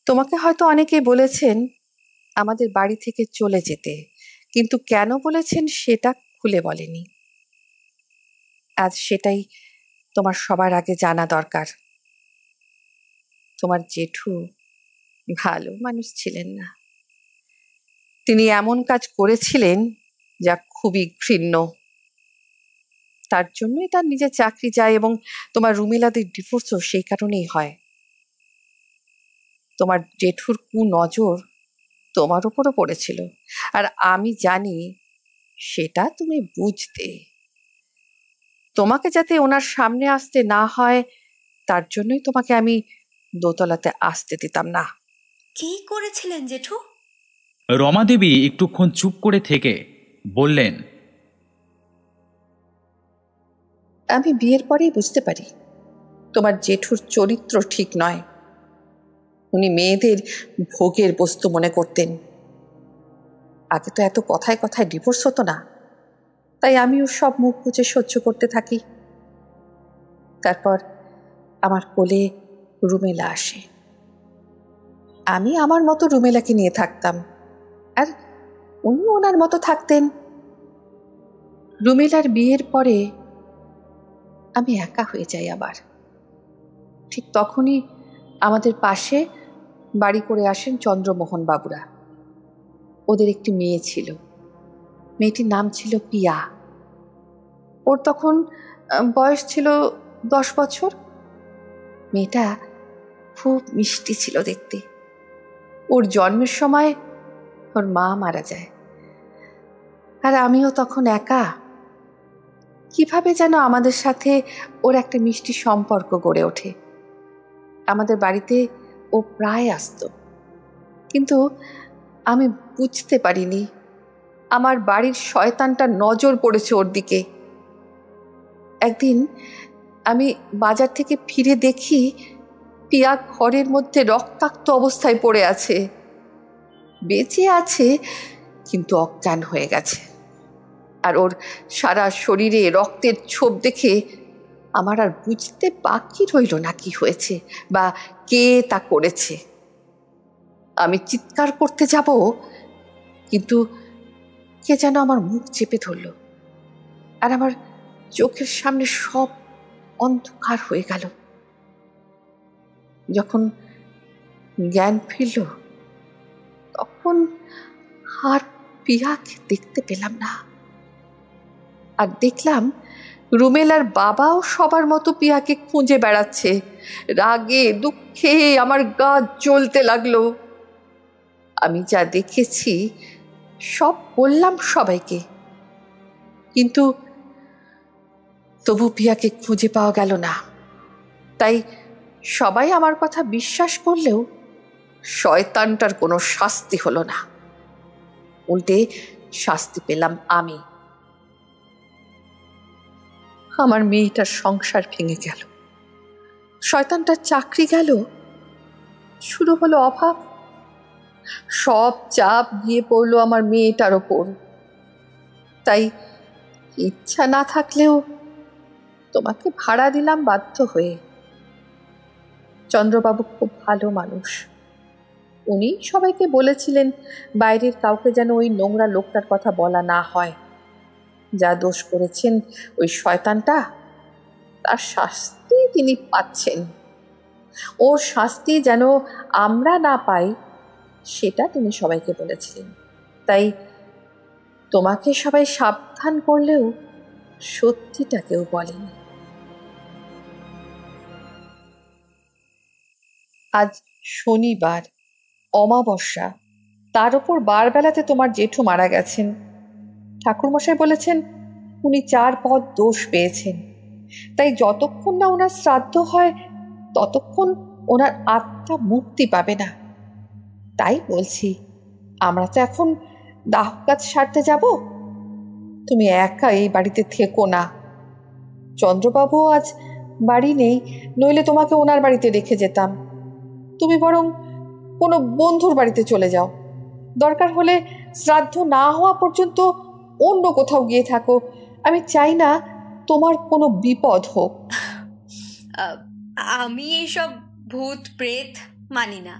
তোমাকে হয়তো অনেকেই বলেছেন আমাদের বাড়ি থেকে চলে যেতে, কিন্তু কেন বলেছেন সেটা খুলে বলেনি। আজ সেটাই তোমার সবার আগে জানা দরকার। তোমার জেঠু ভালো মানুষ ছিলেন না, তিনি এমন কাজ করেছিলেন যা খুবই ঘৃণ্য। তার জন্যই তার নিজের চাকরি যায় এবং তোমার রুমিলাদের ডিভোর্সও সেই কারণেই হয়। তোমার জেঠুর কুনজর তোমার উপরও পড়েছিল, আর আমি জানি সেটা তুমি বুঝতে। তোমাকে যাতে ওনার সামনে আসতে না হয় তার জন্যই তোমাকে আমি দোতলাতে আসতে দিতাম না। কি করেছিলেন জেঠু? রমা দেবী একটুক্ষণ চুপ করে থেকে বললেন, আমি বিয়ের পরেই বুঝতে পারি তোমার জেঠুর চরিত্র ঠিক নয়। উনি মেয়েদের ভোগের বস্তু মনে করতেন। আগে তো এত কথায় কথায় ডিভোর্স হতো না, তাই আমিও সব মুখ বুজে সহ্য করতে থাকি। তারপর আমার কোলে রুমেলা আসে, আমি আমার মতো রুমেলাকে নিয়ে থাকতাম, আর উনি ওনার মতো থাকতেন। রুমেলার বিয়ের পরে আমি একা হয়ে যাই আবার। ঠিক তখনই আমাদের পাশে বাড়ি করে আসেন চন্দ্রমোহন বাবুরা। ওদের একটি মেয়ে ছিল, মেয়েটির নাম ছিল পিয়া। ওর তখন বয়স ছিল 10 বছর। মেয়েটা খুব মিষ্টি ছিল দেখতে। ওর জন্মের সময় ওর মা মারা যায়, আর আমিও তখন একা। কিভাবে যেন আমাদের সাথে ওর একটা মিষ্টি সম্পর্ক গড়ে ওঠে। আমাদের বাড়িতে ও প্রায় আসতো, কিন্তু আমি বুঝতে পারিনি আমার বাড়ির শয়তানটা নজর পড়েছে ওর দিকে। একদিন আমি বাজার থেকে ফিরে দেখি পিয়া ঘরের মধ্যে রক্তাক্ত অবস্থায় পড়ে আছে। বেঁচে আছে কিন্তু অজ্ঞান হয়ে গেছে, আর ওর সারা শরীরে রক্তের ছোপ দেখে আমার আর বুঝতে বাকি রইল না কি হয়েছে বা কে তা করেছে। আমি চিৎকার করতে যাব, কিন্তু কে যেন আমার মুখ চেপে ধরল, আর আমার চোখের সামনে সব অন্ধকার হয়ে গেল। যখন জ্ঞান ফিরল তখন আর পিয়াকে দেখতে পেলাম না, আর দেখলাম রুমেলার বাবাও সবার মতো পিয়াকে খুঁজে বেড়াচ্ছে। রাগে দুঃখে আমার গা জ্বলতে লাগলো। আমি যা দেখেছি সব বললাম সবাইকে, কিন্তু তবু পিয়াকে খুঁজে পাওয়া গেল না। তাই সবাই আমার কথা বিশ্বাস করলেও শয়তানটার কোনো শাস্তি হলো না, উল্টে শাস্তি পেলাম আমি। আমার মেয়েটার সংসার ভেঙে গেল, শয়তানটার চাকরি গেল, শুরু হলো অভাব। সব চাপ গিয়ে পড়লো আমার মেয়েটার ওপর। তাই ইচ্ছা না থাকলেও তোমাকে ভাড়া দিলাম বাধ্য হয়ে। চন্দ্রবাবু খুব ভালো মানুষ, উনি সবাইকে বলেছিলেন বাইরের কাউকে যেন ওই নোংরা লোকটার কথা বলা না হয়। যা দোষ করেছেন ওই শয়তানটা, তার শাস্তি তিনি পাচ্ছেন। ওর শাস্তি যেন আমরা না পাই সেটা তিনি সবাইকে বলেছিলেন। তাই তোমাকে সবাই সাবধান করলেও সত্যিটা কেউ বলেনি। আজ শনিবার, অমাবস্যা, তার উপর বারবেলাতে তোমার জেঠু মারা গেছেন। ঠাকুরমশাই বলেছেন উনি 4 পদ দোষ পেয়েছেন, তাই যতক্ষণ না ওনার শ্রাদ্ধ হয় ততক্ষণ ওনার আত্মা মুক্তি পাবে না। তাই বলছি, আমরা তো এখন দাহ কাজ সারতে যাব, তুমি একা এই বাড়িতে থেকো না। চন্দ্রবাবু আজ বাড়ি নেই, নইলে তোমাকে ওনার বাড়িতে রেখে যেতাম। তুমি বরং কোনো বন্ধুর বাড়িতে চলে যাও, দরকার হলে শ্রাদ্ধ না হওয়া পর্যন্ত অন্য কোথাও গিয়ে থাকো। আমি চাই না তোমার কোনো বিপদ হোক। আমি এইসব ভূত প্রেত মানি না।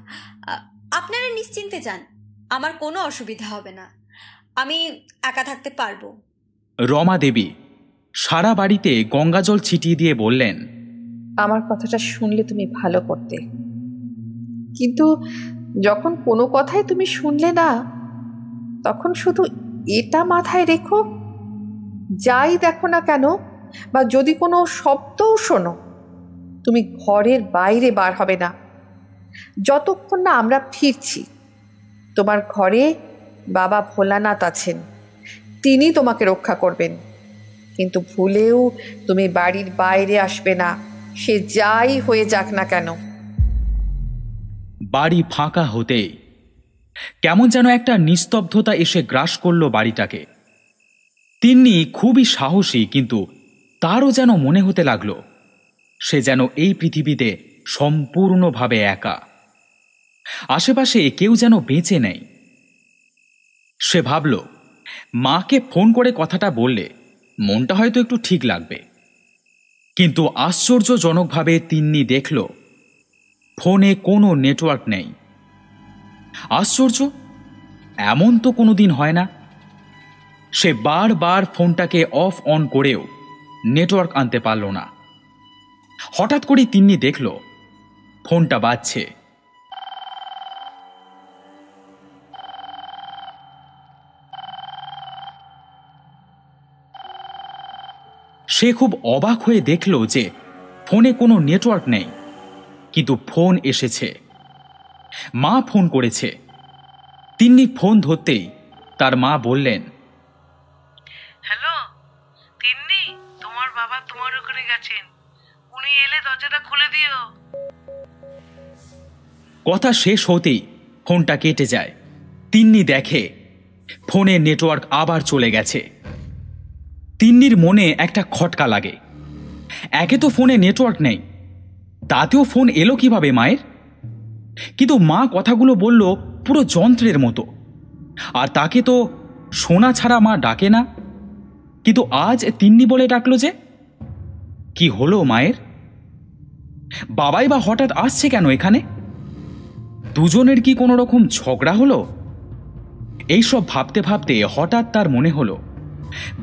আপনারা নিশ্চিন্তে যান, আমার কোনো অসুবিধা হবে না, আমি একা থাকতে পারবো। রমা দেবী সারা বাড়িতে গঙ্গাজল ছিটিয়ে দিয়ে বললেন, আমার কথাটা শুনলে তুমি ভালো করতে, কিন্তু যখন কোনো কথাই তুমি শুনলে না, তখন শুধু এটা মাথায় রেখো, যাই দেখো না কেন বা যদি কোনো শব্দও শোনো, তুমি ঘরের বাইরে বার হবে না যতক্ষণ না আমরা ফিরছি। তোমার ঘরে বাবা ভোলানাথ আছেন, তিনি তোমাকে রক্ষা করবেন, কিন্তু ভুলেও তুমি বাড়ির বাইরে আসবে না, সে যাই হয়ে যাক না কেন। বাড়ি ফাঁকা হতেই কেমন যেন একটা নিস্তব্ধতা এসে গ্রাস করল বাড়িটাকে। তিন্নি খুবই সাহসী, কিন্তু তারও যেন মনে হতে লাগলো সে যেন এই পৃথিবীতে সম্পূর্ণভাবে একা, আশেপাশে কেউ যেন বেঁচে নেই। সে ভাবল মাকে ফোন করে কথাটা বললে মনটা হয়তো একটু ঠিক লাগবে, কিন্তু আশ্চর্যজনকভাবে তিন্নি দেখল ফোনে কোনো নেটওয়ার্ক নেই। আশ্চর্য, এমন তো কোনোদিন হয় না। সে বারবার ফোনটাকে অফ অন করেও নেটওয়ার্ক আনতে পারল না। হঠাৎ করে তিন্নি দেখল ফোনটা বাজছে। সে খুব অবাক হয়ে দেখল যে ফোনে কোনো নেটওয়ার্ক নেই, কিন্তু ফোন এসেছে। মা ফোন করেছে। তিন্নি ফোন ধরতেই তার মা বললেন, হ্যালো তিন্নি, তোমার বাবা তোমার ওখানে গেছেন, উনি এলে দরজাটা খুলে দিও। কথা শেষ হতেই ফোনটা কেটে যায়। তিন্নি দেখে ফোনে নেটওয়ার্ক আবার চলে গেছে। তিন্নির মনে একটা খটকা লাগে। একে তো ফোনে নেটওয়ার্ক নেই, তাতেও ফোন এলো কিভাবে মায়ের? কিন্তু মা কথাগুলো বলল পুরো যন্ত্রের মতো, আর তাকে তো শোনা ছাড়া মা ডাকে না। কিন্তু আজ তিন্নি বলে ডাকলো যে? কি হলো মায়ের? বাবাই বা হঠাৎ আসছে কেন এখানে? দুজনের কি কোনো রকম ঝগড়া হলো? এইসব ভাবতে ভাবতে হঠাৎ তার মনে হলো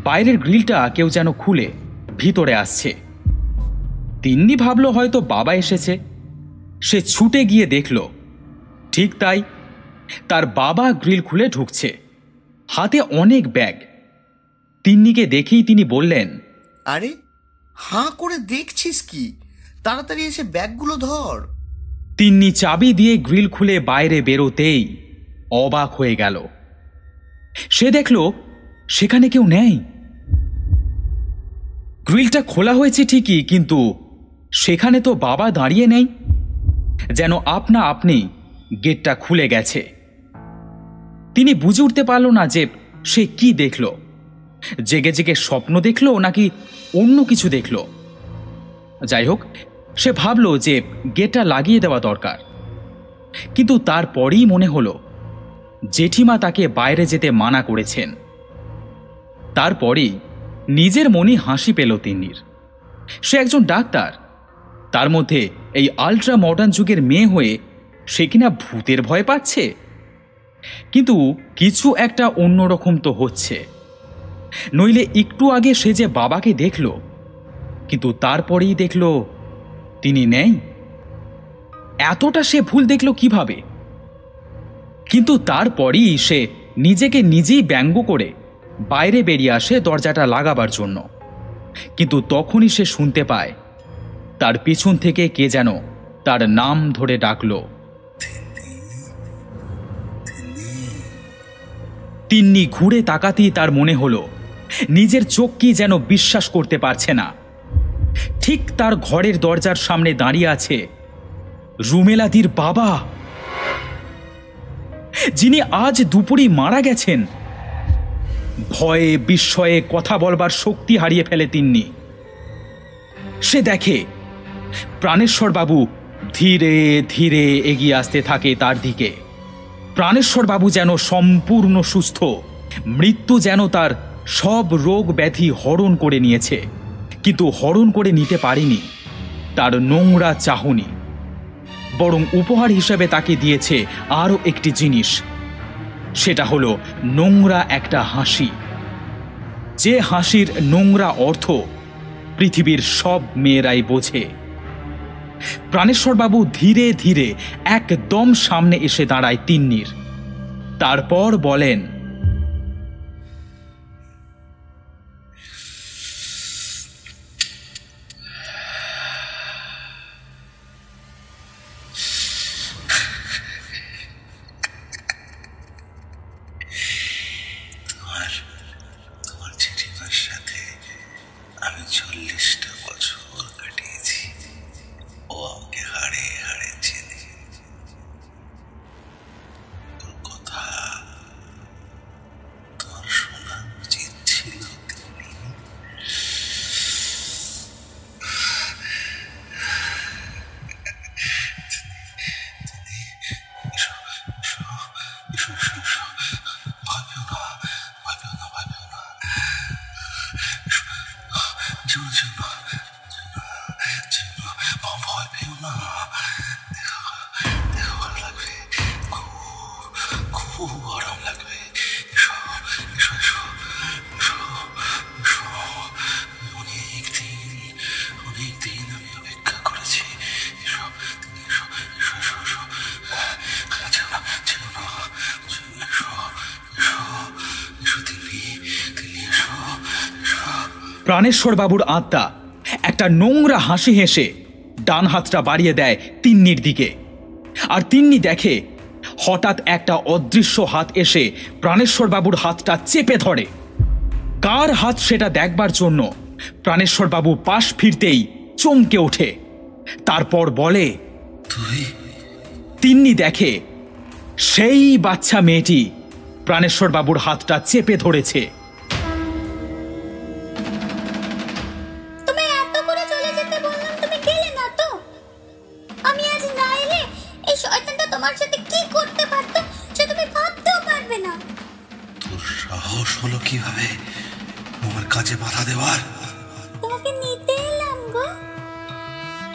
বাইরের গ্রিলটা কেউ যেন খুলে ভিতরে আসছে। তিন্নি ভাবল হয়তো বাবা এসেছে। সে ছুটে গিয়ে দেখল ঠিক তাই, তার বাবা গ্রিল খুলে ঢুকছে, হাতে অনেক ব্যাগ। তিন্নিকে দেখেই তিনি বললেন, আরে হাঁ করে দেখছিস কি? তাড়াতাড়ি এসে ব্যাগগুলো ধর। তিন্নি চাবি দিয়ে গ্রিল খুলে বাইরে বেরোতেই অবাক হয়ে গেল। সে দেখল সেখানে কেউ নেই। গ্রিলটা খোলা হয়েছে ঠিকই, কিন্তু সেখানে তো বাবা দাঁড়িয়ে নেই, যেন আপনা আপনি গেটটা খুলে গেছে। তিনি বুঝে উঠতে পারল না যে সে কি দেখল, জেগে জেগে স্বপ্ন দেখল নাকি অন্য কিছু দেখল। যাই হোক, সে ভাবল যে গেটটা লাগিয়ে দেওয়া দরকার, কিন্তু তারপরেই মনে হলো জেঠিমা তাকে বাইরে যেতে মানা করেছেন। তারপরেই নিজের মনে হাসি পেল তিন্নির। সে একজন ডাক্তার, তার মধ্যে এই আল্ট্রা মডার্ন যুগের মেয়ে হয়ে সে কিনা ভূতের ভয় পাচ্ছে। কিন্তু কিছু একটা অন্যরকম তো হচ্ছে, নইলে একটু আগে সে যে বাবাকে দেখল, কিন্তু তারপরেই দেখল তিনি নেই। এতটা সে ভুল দেখল কিভাবে? কিন্তু তারপরেই সে নিজেকে নিজেই ব্যঙ্গ করে বাইরে বেরিয়ে আসে দরজাটা লাগাবার জন্য। কিন্তু তখনই সে শুনতে পায় তার পিছন থেকে কে যেন তার নাম ধরে ডাকল। তিন্নি ঘুরে তাকাতেই তার মনে হলো নিজের চোখ কি যেন বিশ্বাস করতে পারছে না। ঠিক তার ঘরের দরজার সামনে দাঁড়িয়ে আছে রুমেলাদির বাবা, যিনি আজ দুপুরে মারা গেছেন। ভয়ে বিস্ময়ে কথা বলবার শক্তি হারিয়ে ফেলে তিন্নি। সে দেখে প্রাণেশ্বর বাবু ধীরে ধীরে এগিয়ে আসতে থাকে তার দিকে। প্রাণেশ্বর বাবু যেন সম্পূর্ণ সুস্থ, মৃত্যু যেন তার সব রোগ ব্যাধি হরণ করে নিয়েছে, কিন্তু হরণ করে নিতে পারেনি তার নোংরা চাহনি। বরং উপহার হিসেবে তাকে দিয়েছে আরও একটি জিনিস, সেটা হলো নোংরা একটা হাসি, যে হাসির নোংরা অর্থ পৃথিবীর সব মেয়েরাই বোঝে। প্রাণেশ্বরবাবু ধীরে ধীরে একদম সামনে এসে দাঁড়ায় তিন্নির। তারপর বলেন, প্রাণেশ্বর বাবুর আত্মা একটা নোংরা হাসি হেসে ডান হাতটা বাড়িয়ে দেয় তিন্নির দিকে। আর তিন্নি দেখে হঠাৎ একটা অদৃশ্য হাত এসে প্রাণেশ্বর বাবুর হাতটা চেপে ধরে। কার হাত সেটা দেখবার জন্য প্রাণেশ্বর বাবু পাশ ফিরতেই চমকে ওঠে। তারপর বলে, তিন্নি দেখে সেই বাচ্চা মেয়েটি প্রাণেশ্বর বাবুর হাতটা চেপে ধরেছে। কিভাবে আমার কাজে বাধা দেওয়ার? তোমাকে নিতে এলাম গো।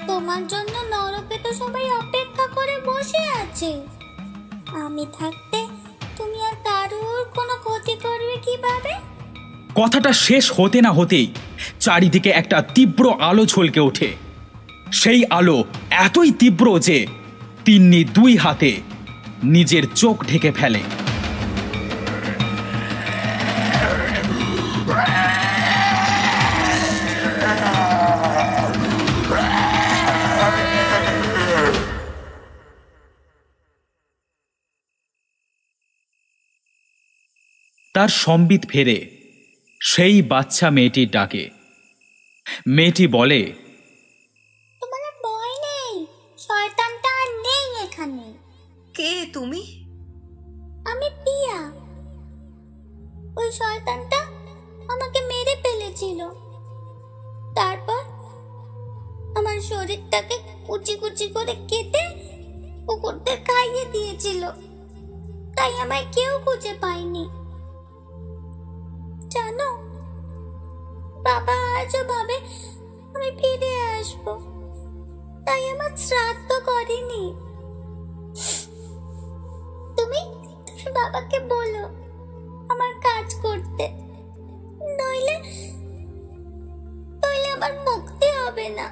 তোমার জন্য নরকে তো সবাই অপেক্ষা করে বসে আছে। আমি থাকতে তুমি আর কারোর কোনো ক্ষতি করবে কিভাবে? কথাটা শেষ হতে না হতেই চারিদিকে একটা তীব্র আলো ঝলকে ওঠে। সেই আলো এতই তীব্র যে তিন্নি দুই হাতে নিজের চোখ ঢেকে ফেলে। তার সম্বিত ফেরে সেই বাচ্চা মেয়েটির ডাকে। মেয়েটি বলে, তোমার ভয় নেই, শয়তানটা আর নেই এখানে। কে তুমি? আমি পিয়া। ওই শয়তানটা আমাকে মেরে ফেলেছিল, তারপর আমার শরীরটাকে কুচি কুচি করে কেটে কুকুরদের খাইয়ে দিয়েছিল। তাই আমায় কেউ খুঁজে পায়নি। জানো, বাবা আজও ভাবে আমি ফিরে আসবো, তাই আমার শ্রাদ্ধ করেনি। তুমি বাবাকে বলো আমার কাজ করতে, নইলে আমার মুক্তি হবে না।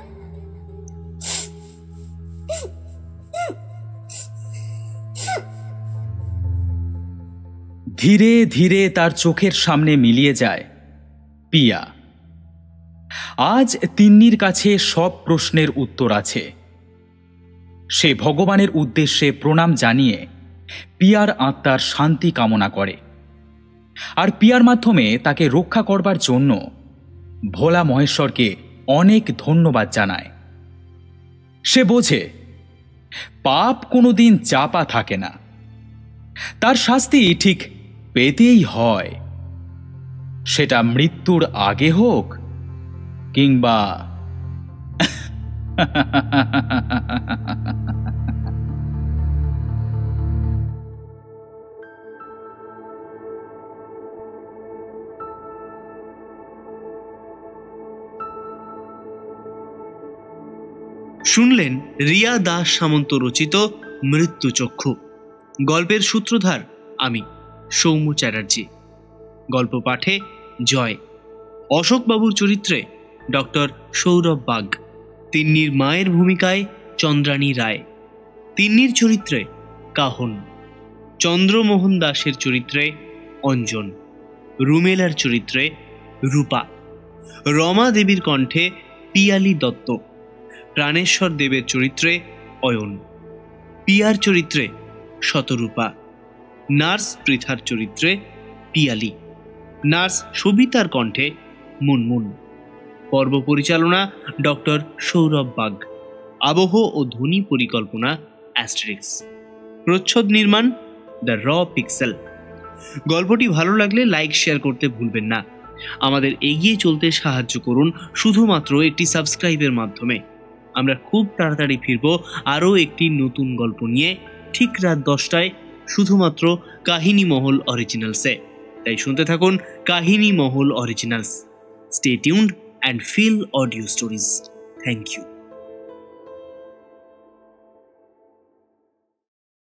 ধীরে ধীরে তার চোখের সামনে মিলিয়ে যায় পিয়া। আজ তিন্নির কাছে সব প্রশ্নের উত্তর আছে। সে ভগবানের উদ্দেশ্যে প্রণাম জানিয়ে পিয়ার আত্মার শান্তি কামনা করে, আর পিয়ার মাধ্যমে তাকে রক্ষা করবার জন্য ভোলা মহেশ্বরকে অনেক ধন্যবাদ জানায়। সে বোঝে পাপ কোনোদিন চাপা থাকে না, তার শাস্তি ঠিক পেতেই হয়, সেটা মৃত্যুর আগে হোক কিংবা শুনলেন রিয়া দাস সামন্ত রচিত মৃত্যুচক্ষু। গল্পের সূত্রধার আমি, সৌম্য চ্যাটার্জি। গল্প পাঠে জয়। অশোকবাবুর চরিত্রে ডক্টর সৌরভ বাগ। তিন্নির মায়ের ভূমিকায় চন্দ্রানী রায়। তিন্নির চরিত্রে কাহন। চন্দ্রমোহন দাসের চরিত্রে অঞ্জন। রুমেলার চরিত্রে রূপা। রমা দেবীর কণ্ঠে পিয়ালি দত্ত। প্রাণেশ্বর দেবের চরিত্রে অয়ন। পিয়ার চরিত্রে শতরূপা। নার্স পৃথার চরিত্রে পিয়ালি। নার্স সবিতার কণ্ঠে মুনমুন। পর্ব পরিচালনা ডক্টর সৌরভ বাগ। আবহ ও ধ্বনি পরিকল্পনা অ্যাস্টেরিক্স। প্রচ্ছদ নির্মাণ দ্য র পিক্সেল। গল্পটি ভালো লাগলে লাইক শেয়ার করতে ভুলবেন না। আমাদের এগিয়ে চলতে সাহায্য করুন শুধুমাত্র একটি সাবস্ক্রাইবের মাধ্যমে। আমরা খুব তাড়াতাড়ি ফিরব আরও একটি নতুন গল্প নিয়ে, ঠিক রাত 10টায়, শুধুমাত্র কাহিনী মহল অরিজিনালসে। তাই শুনতে থাকুন কাহিনী মহল originals. Stay tuned and feel audio stories. Thank you.